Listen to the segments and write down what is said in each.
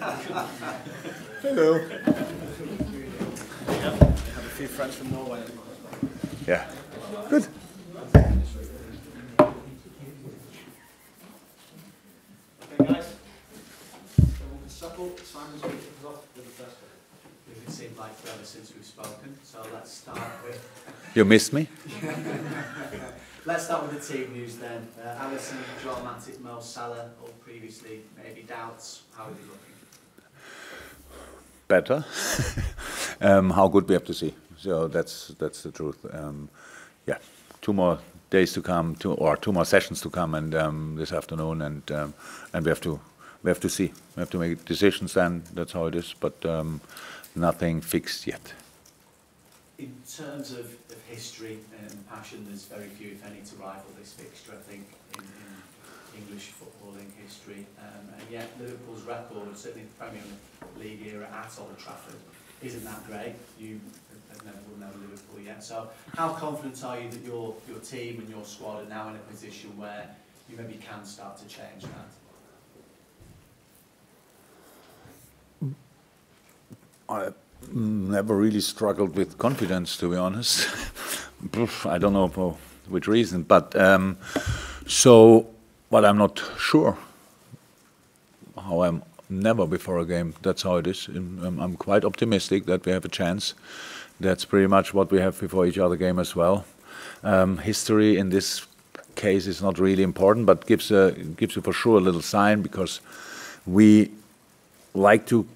Hello. We have a few friends from Norway. Yeah. Good. Okay, guys. Everyone can settle. Simon's going to kick us off with the first one. It seems like forever since we've spoken, so let's start with... You missed me? Let's start with the team news then. Alisson, Joel Matip, Mo Salah, all previously maybe doubts. How are they looking? Better. How good we have to see. So that's the truth. Yeah, 2 more days to come, 2 more sessions to come, and this afternoon, and we have to see. We have to make decisions. Then that's how it is. But nothing fixed yet. In terms of history and passion, there's very few, if any, to rival this fixture, I think, in English footballing history. And yet Liverpool's record, certainly in the Premier League era at Old Trafford, isn't that great. You have never won over Liverpool yet. So how confident are you that your team and your squad are now in a position where you maybe can start to change that? I never really struggled with confidence, to be honest. I don't know for which reason, but I'm not sure how I'm never before a game. That's how it is. I'm quite optimistic that we have a chance. That's pretty much what we have before each other game as well. History in this case is not really important, but gives you for sure a little sign, because we like to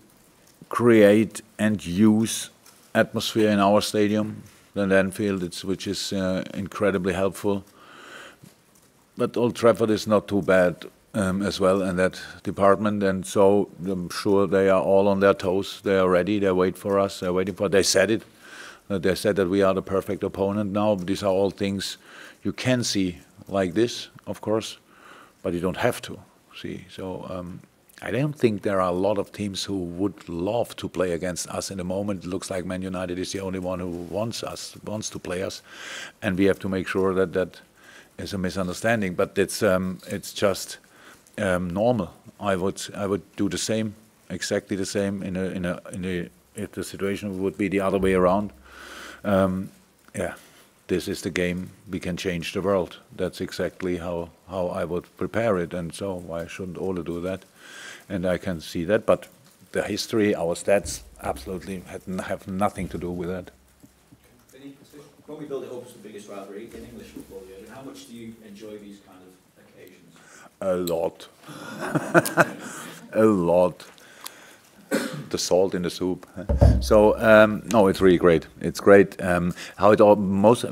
create and use atmosphere in our stadium, the Anfield, which is incredibly helpful. But Old Trafford is not too bad as well in that department, and so I'm sure they are all on their toes. They are ready. They wait for us. They're waiting for. They said it. They said that we are the perfect opponent now. These are all things you can see like this, of course, but you don't have to see. So. I don't think there are a lot of teams who would love to play against us in the moment. It looks like Man United is the only one who wants to play us, and we have to make sure that that is a misunderstanding. But it's just normal. I would do the same, exactly the same if the situation would be the other way around. Yeah, this is the game. We can change the world. That's exactly how I would prepare it, and so why shouldn't Ole do that? And I can see that, but the history, our stats, absolutely have nothing to do with that. When we build it up as the biggest rivalry in English football, how much do you enjoy these kind of occasions? A lot. A lot. The salt in the soup. So no, it's really great. It's great. How it all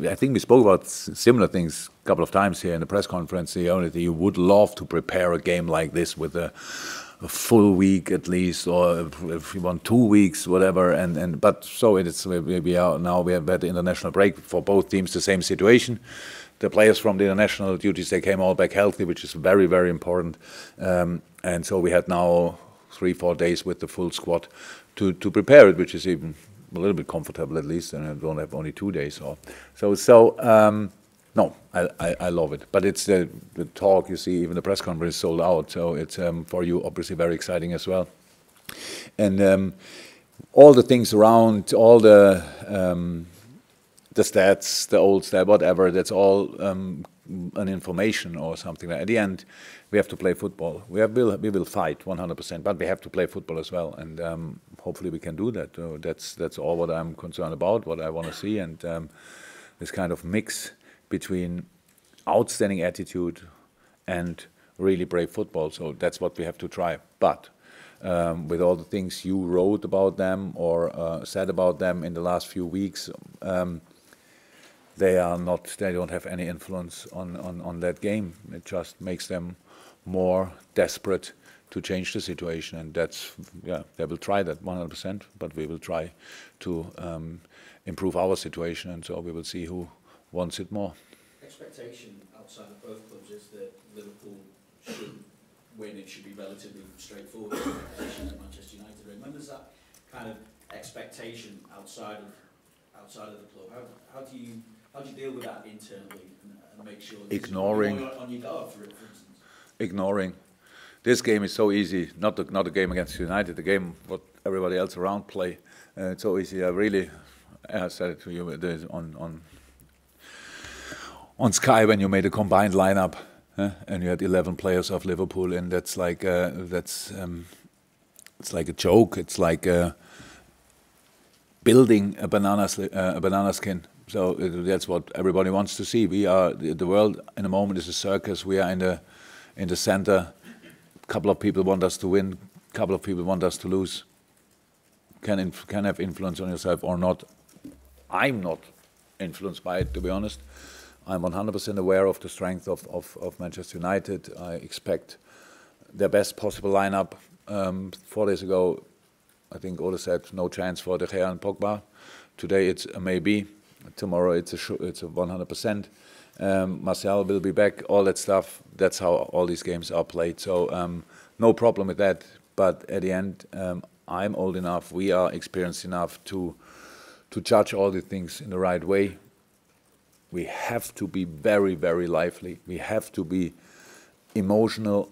I think we spoke about similar things a couple of times here in the press conference. The only thing, you would love to prepare a game like this with a full week at least, or if you want 2 weeks, whatever. But so it's we have had the international break for both teams. The same situation. The players from the international duties, they came all back healthy, which is very, very important. And so we had now 3-4 days with the full squad to prepare it, which is even a little bit comfortable at least, and I don't have only 2 days off. No, I love it. But it's the talk, you see, even the press conference is sold out, so it's for you obviously very exciting as well. And all the things around, all the stats, the old stat, whatever, that's all an information or something. At the end, we have to play football. We will fight 100%, but we have to play football as well, and hopefully we can do that. So that's all what I'm concerned about, what I want to see, and this kind of mix between outstanding attitude and really brave football. So that's what we have to try. But with all the things you wrote about them or said about them in the last few weeks, they don't have any influence on that game. It just makes them more desperate to change the situation, and that's, yeah, they will try that 100%, but we will try to improve our situation, and so we will see who wants it more. Expectation outside of both clubs is that Liverpool should win. It should be relatively straightforward position that Manchester United are in. When there's that kind of expectation outside of the club, how do you deal with that internally and make sure that ignoring you're on your guard for instance? Ignoring. this game is so easy. Not the game against United, the game what everybody else around play. It's so easy. I said it to you on Sky when you made a combined lineup and you had 11 players of Liverpool, and that's like it's like a joke. It's like building a banana skin. So that's what everybody wants to see. We are the world in a moment is a circus. We are in the center. A couple of people want us to win. A couple of people want us to lose. Can have influence on yourself or not. I'm not influenced by it, to be honest. I'm 100% aware of the strength of Manchester United. I expect their best possible lineup. 4 days ago, I think Ole said no chance for De Gea and Pogba. Today it's a maybe. Tomorrow it's a 100%. Martial will be back. All that stuff. That's how all these games are played. So no problem with that. But at the end, I'm old enough. We are experienced enough to judge all the things in the right way. We have to be very, very lively. We have to be emotional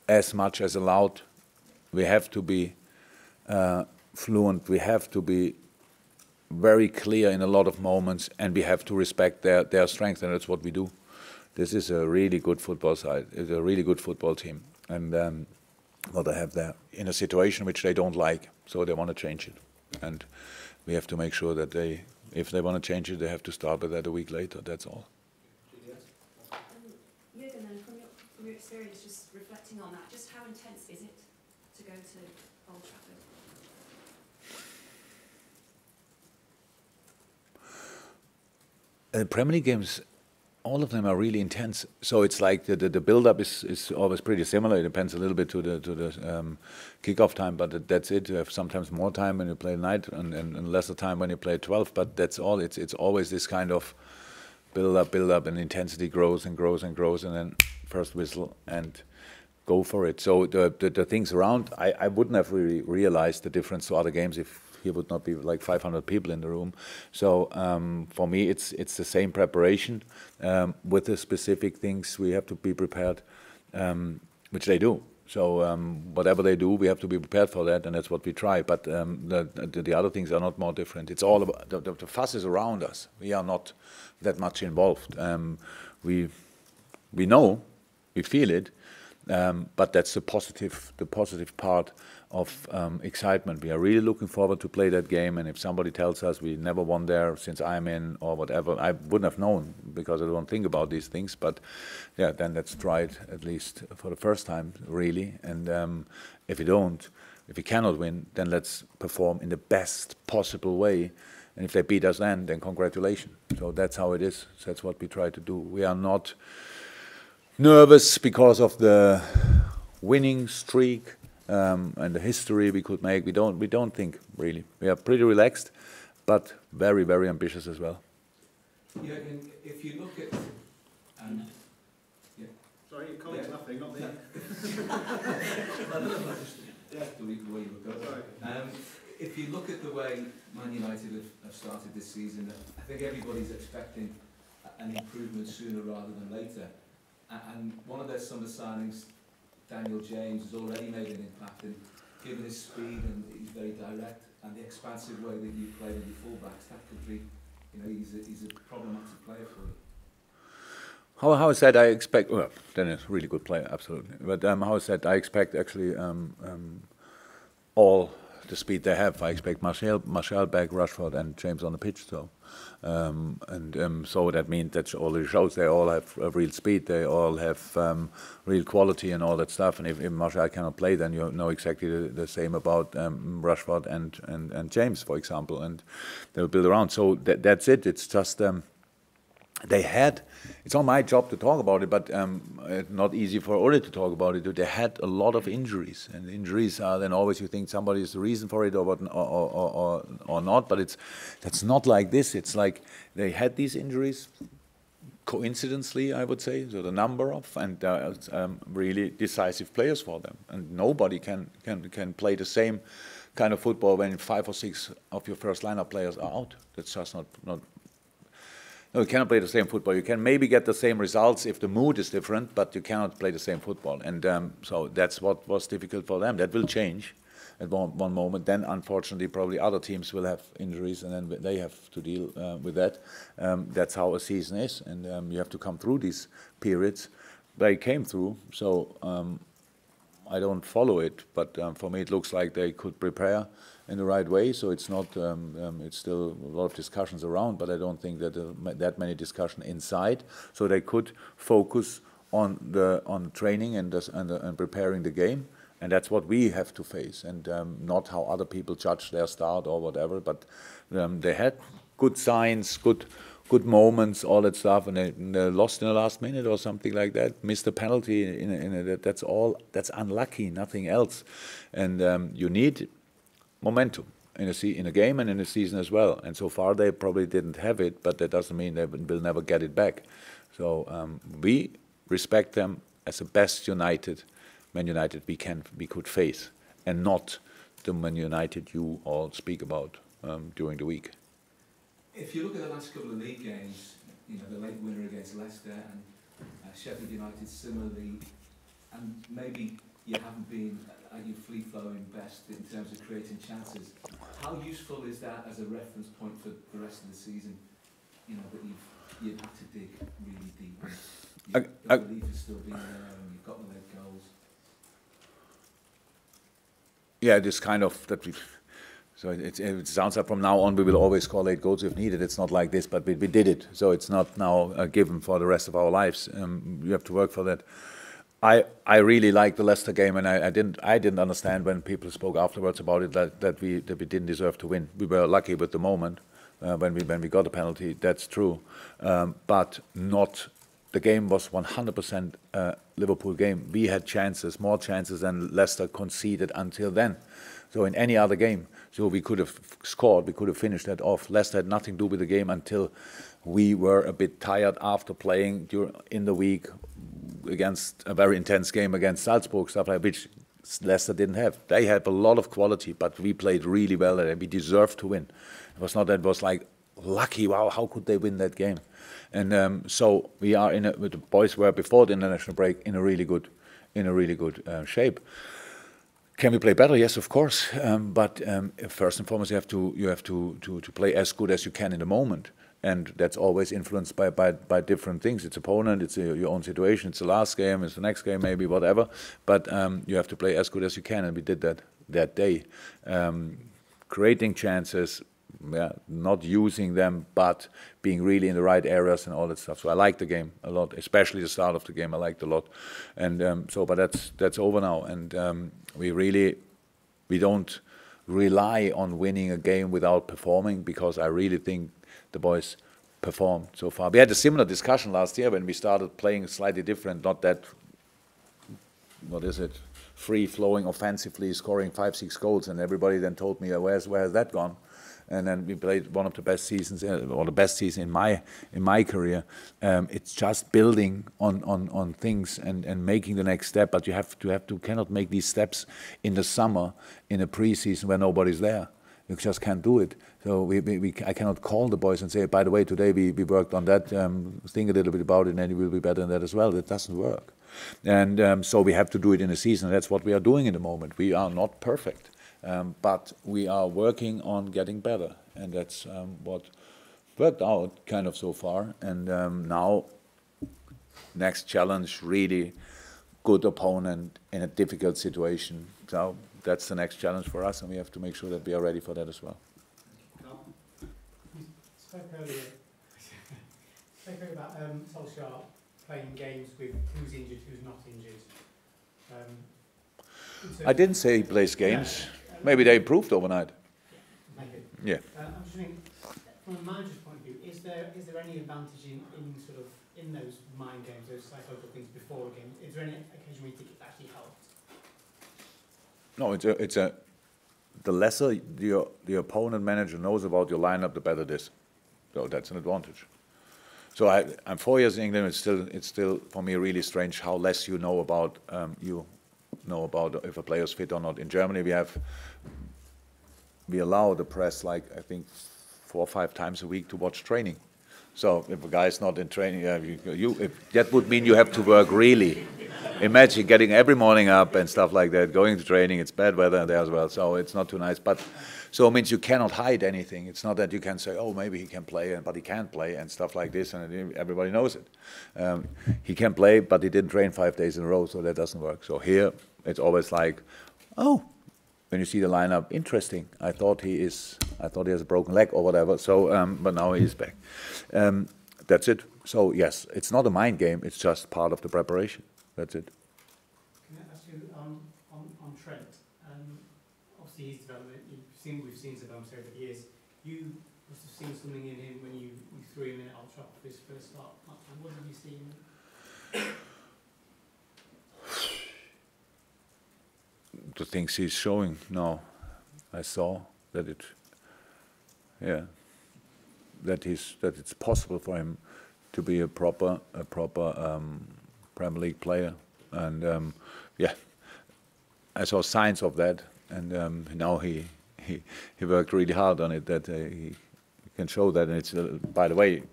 as much as allowed. We have to be fluent. We have to be very clear in a lot of moments, and we have to respect their strength, and that's what we do. This is a really good football side. It's a really good football team, and what they have there in a situation which they don't like, so they want to change it, and we have to make sure that if they want to change it, they have to start with that a week later. That's all. Jurgen, then from your experience, just reflecting on that, just how intense is it to go to Old Trafford? Premier League games, all of them are really intense. So it's like the build-up is always pretty similar. It depends a little bit to the kickoff time, but that's it. You have sometimes more time when you play night and lesser time when you play 12. But that's all. It's always this kind of build-up, and intensity grows and grows and grows, and then first whistle and go for it. So the things around, I wouldn't have really realized the difference to other games if here would not be like 500 people in the room. So for me, it's the same preparation with the specific things we have to be prepared, which they do. So whatever they do, we have to be prepared for that, and that's what we try. But the other things are not more different. It's all about the fuss is around us. We are not that much involved. We know, we feel it, but that's the positive part of excitement. We are really looking forward to play that game, and if somebody tells us we never won there since I'm in or whatever, I wouldn't have known because I don't think about these things. But yeah, then let's try it at least for the first time, really. And if we cannot win, then let's perform in the best possible way. And if they beat us then congratulations. So that's how it is. That's what we try to do. We are not nervous because of the winning streak and the history we could make. We don't think really. We are pretty relaxed, but very, very ambitious as well. Yeah, and if you look at yeah. Sorry, you're commenting nothing, not me. The way you were going. If you look at the way Man United have started this season, I think everybody's expecting an improvement sooner rather than later. And one of their summer signings, Daniel James, has already made an impact, and given his speed, and he's very direct, and the expansive way that you play with your fullbacks, that could be, he's a problematic player for you. How I said, I expect. Well, Daniel's a really good player, absolutely. But how I said, I expect actually all the speed they have. I expect Martial back, Rashford, and James on the pitch. So, so that means that already shows they all have real speed. They all have real quality and all that stuff. And if Martial cannot play, then you know exactly the same about Rashford and James, for example, and they'll build around. So that's it. It's just. It's not my job to talk about it, but not easy for Ole to talk about it. They had a lot of injuries, and injuries are then always you think somebody is the reason for it or not, but that's not like this. It's like they had these injuries coincidentally, I would say, so the number of, and really decisive players for them, and nobody can play the same kind of football when 5 or 6 of your first lineup players are out. That's just not No, you cannot play the same football. You can maybe get the same results if the mood is different, but you cannot play the same football. And so that's what was difficult for them. That will change at one moment. Then, unfortunately, probably other teams will have injuries, and then they have to deal with that. That's how a season is, and you have to come through these periods. They came through, so I don't follow it. But for me, it looks like they could prepare in the right way, so it's not. It's still a lot of discussions around, but I don't think that that many discussions inside. So they could focus on training and preparing the game, and that's what we have to face, and not how other people judge their start or whatever. But they had good signs, good moments, all that stuff, and they lost in the last minute or something like that. Missed a penalty that's all. That's unlucky, nothing else, and you need momentum in a game and in a season as well. And so far they probably didn't have it, but that doesn't mean they will never get it back. So we respect them as the best Man United we could face, and not the Man United you all speak about during the week. If you look at the last couple of league games, the late winner against Leicester and Sheffield United similarly, and maybe you haven't been at your free-flowing best in terms of creating chances. How useful is that as a reference point for the rest of the season? That you've had to dig really deep. The belief has still been there, and you've got the late goals. Yeah, this kind of that we. So it sounds like from now on we will always call late goals if needed. It's not like this, but we did it. So it's not now a given for the rest of our lives. You have to work for that. I really liked the Leicester game, and I didn't understand when people spoke afterwards about it that we didn't deserve to win. We were lucky with the moment when we got a penalty. That's true, but not. The game was 100% Liverpool game. We had chances, more chances than Leicester conceded until then. So in any other game, so we could have scored, we could have finished that off. Leicester had nothing to do with the game until we were a bit tired after playing in the week against a very intense game against Salzburg, stuff like which Leicester didn't have. They had a lot of quality, but we played really well and we deserved to win. It was not that it was like lucky, wow, how could they win that game? And so we are with the boys were before the international break in a really good shape. Can we play better? Yes, of course. But first and foremost, you have to play as good as you can in the moment, and that's always influenced by different things. It's opponent, it's your own situation, it's the last game, it's the next game, maybe whatever. But you have to play as good as you can, and we did that day, creating chances. Yeah, not using them, but being really in the right areas and all that stuff. So I like the game a lot, especially the start of the game. I liked a lot, and but that's over now. And we don't rely on winning a game without performing, because I really think the boys performed so far. We had a similar discussion last year when we started playing slightly different, not that. What is it? Free-flowing offensively, scoring 5-6 goals, and everybody then told me, where has that gone? And then we played one of the best seasons, or the best season in my career. It's just building on things and making the next step. But you cannot make these steps in the summer, in a pre-season where nobody's there. You just can't do it. So I cannot call the boys and say, by the way, today we worked on that, think a little bit about it, and then you will be better than that as well. That doesn't work. And so we have to do it in a season. That's what we are doing in the moment. We are not perfect. But we are working on getting better, and that's what worked out kind of so far. And now, next challenge, really good opponent in a difficult situation. So that's the next challenge for us, and we have to make sure that we are ready for that as well. You spoke earlier about Solskjaer playing games with who's injured, who's not injured. I didn't say he plays games. Maybe they improved overnight. Maybe. Yeah. I'm just thinking, from a manager's point of view, is there any advantage in those mind games, those psychological things before a game? Is there any occasion where you think it actually helped? No, the lesser the opponent manager knows about your lineup, the better it is. So that's an advantage. So I'm 4 years in England. It's still for me really strange how less you know about if a player's fit or not. In Germany, we allow the press, like I think 4 or 5 times a week, to watch training. So if a guy's not in training, that would mean you have to work really. Imagine getting every morning up and stuff like that, going to training. It's bad weather there as well, so it's not too nice. But so it means you cannot hide anything. It's not that you can say, oh, maybe he can play, but he can't play and stuff like this, and everybody knows it. He can play, but he didn't train 5 days in a row, so that doesn't work. So here it's always like, oh, when you see the lineup, interesting. I thought he has a broken leg or whatever. So, but now he's back. That's it. So yes, it's not a mind game. It's just part of the preparation. That's it. Can I ask you on Trent? Obviously, his development. We've seen some over the years. You must have seen something in him when you threw him in at Old Trafford for his first start. And what did you see in him? The things he's showing now, I saw that that it's possible for him to be a proper Premier League player, and I saw signs of that, and now he worked really hard on it, that he can show that, and it's by the way,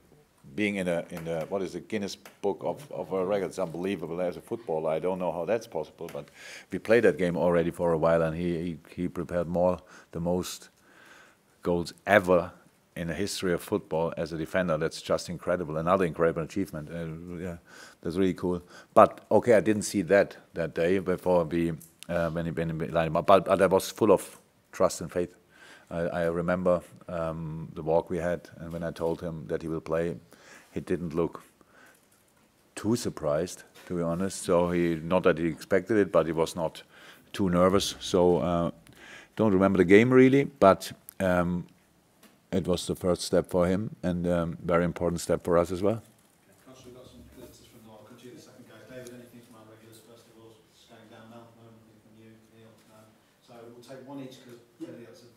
being in the what is the Guinness Book of Records, unbelievable as a footballer. I don't know how that's possible, but we played that game already for a while, and he prepared the most goals ever in the history of football as a defender. That's just incredible. Another incredible achievement. Yeah, that's really cool. But okay, I didn't see that day before when he been in lineup, but I was full of trust and faith. I remember the walk we had, and when I told him that he will play, he didn't look too surprised, to be honest. So not that he expected it, but he was not too nervous. So don't remember the game really, but it was the first step for him, and very important step for us as well. Gosh, we've got some visitors from the I'll come to you the second, guys. David, anything from our regulars first of all? Just going down now, no, anything from you, Neil? No. So we'll take one each because clearly that's a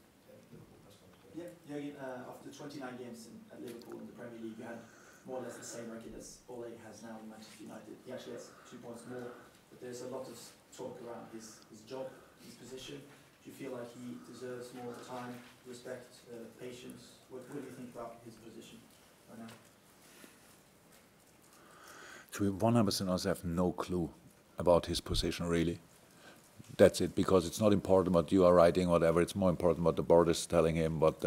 Liverpool press conference. Yeah, Jurgen, after 29 games at Liverpool in the Premier League, you had more or less the same record as Ole has now in Manchester United. He actually has 2 points more, but there's a lot of talk around his job, his position. Do you feel like he deserves more time, respect, patience? What do you think about his position right now? To be 100% honest, I have no clue about his position really. That's it, because it's not important what you are writing, whatever. It's more important what the board is telling him, what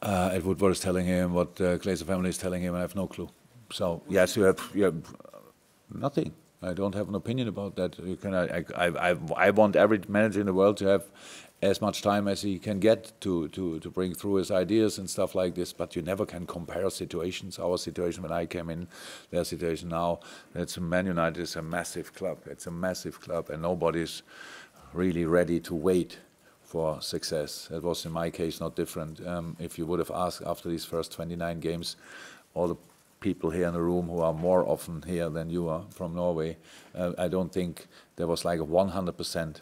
Ed Woodward is telling him, what Glazer family is telling him. I have no clue. So yes, you have nothing. I don't have an opinion about that. You can. I want every manager in the world to have as much time as he can get to bring through his ideas and stuff like this. But you never can compare situations. Our situation when I came in, their situation now. It's Man United is a massive club. It's a massive club, and nobody's really ready to wait for success. It was in my case not different. If you would have asked after these first 29 games, all the people here in the room who are more often here than you are from Norway, I don't think there was like a 100%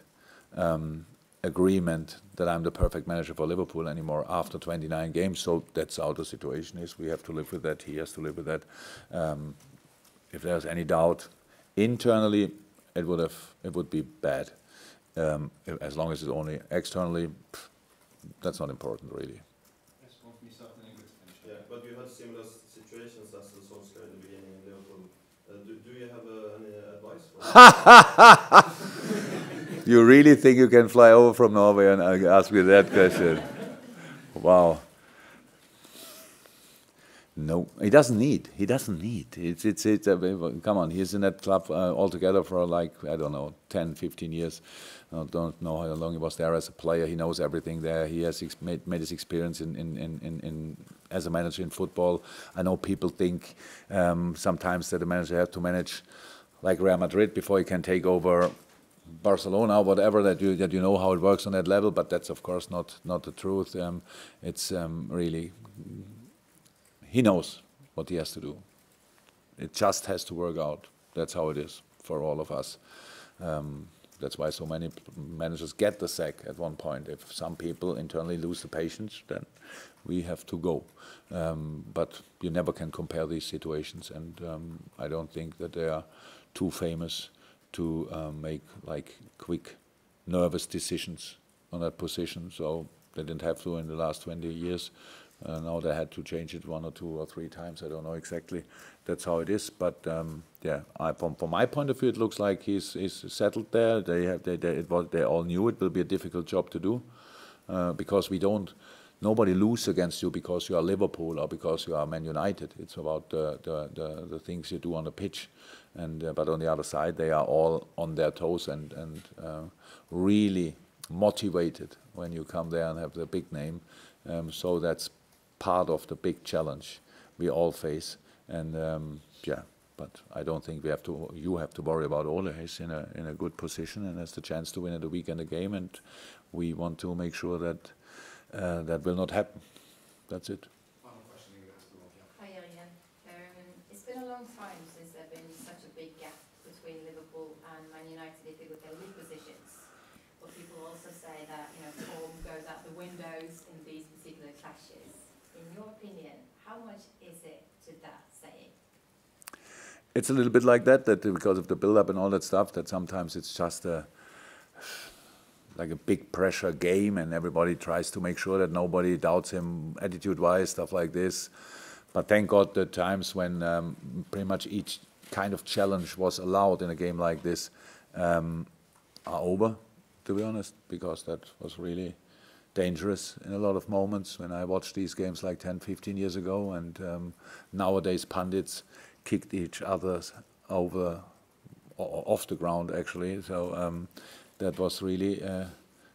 agreement that I'm the perfect manager for Liverpool anymore after 29 games. So that's how the situation is. We have to live with that. He has to live with that. If there's any doubt internally, it would be bad. As long as it's only externally, that's not important really. Yes, one from yourself and then good to finish. Yeah, but you had similar situations as the Solskjaer in the beginning in Liverpool. Do you have any advice? You really think you can fly over from Norway and ask me that question? Wow. No, he doesn't need. He doesn't need. Come on, he's in that club altogether for like, I don't know, 10, 15 years. I don't know how long he was there as a player. He knows everything there. He has made his experience in as a manager in football. I know people think sometimes that the manager has to manage like Real Madrid before he can take over Barcelona, whatever, that you know how it works on that level. But that's of course not the truth. It's really. He knows what he has to do. It just has to work out. That's how it is for all of us. That's why so many managers get the sack at one point. If some people internally lose the patience, then we have to go. But you never can compare these situations, and I don't think that they are too famous to make like quick, nervous decisions on that position. So they didn't have to in the last 20 years. Now they had to change it 1 or 2 or 3 times. I don't know exactly. That's how it is. But yeah, from my point of view, it looks like he's settled there. They all knew it will be a difficult job to do because nobody loses against you because you are Liverpool or because you are Man United. It's about the things you do on the pitch. But on the other side, they are all on their toes and really motivated when you come there and have the big name. So that's part of the big challenge we all face. And yeah, but I don't think you have to worry about Ole. He's in a good position and has the chance to win at the weekend a game. And we want to make sure that that will not happen. That's it. Final question, you asked the one, yeah. Hi, Jurgen. It's been a long time since there's been such a big gap between Liverpool and Man United if you look at league positions. But people also say that form goes out the windows in these particular clashes. In your opinion, how much is it to that saying? It's a little bit like that because of the build-up and all that stuff, that sometimes it's just like a big pressure game and everybody tries to make sure that nobody doubts him attitude-wise, stuff like this. But thank God the times when pretty much each kind of challenge was allowed in a game like this are over, to be honest, because that was really dangerous in a lot of moments when I watched these games like 10, 15 years ago, and nowadays pundits kicked each other off the ground actually, so that was really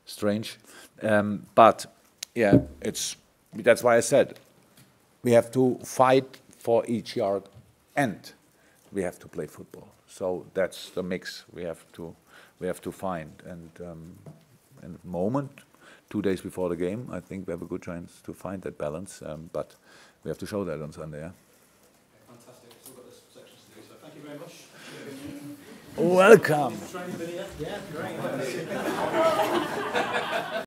strange. But yeah, that's why I said we have to fight for each yard and we have to play football. So that's the mix we have to find. And in the moment, 2 days before the game, I think we have a good chance to find that balance. But we have to show that on Sunday. Yeah? Fantastic. Still got this sections to do, so thank you very much. Welcome. Yeah, great.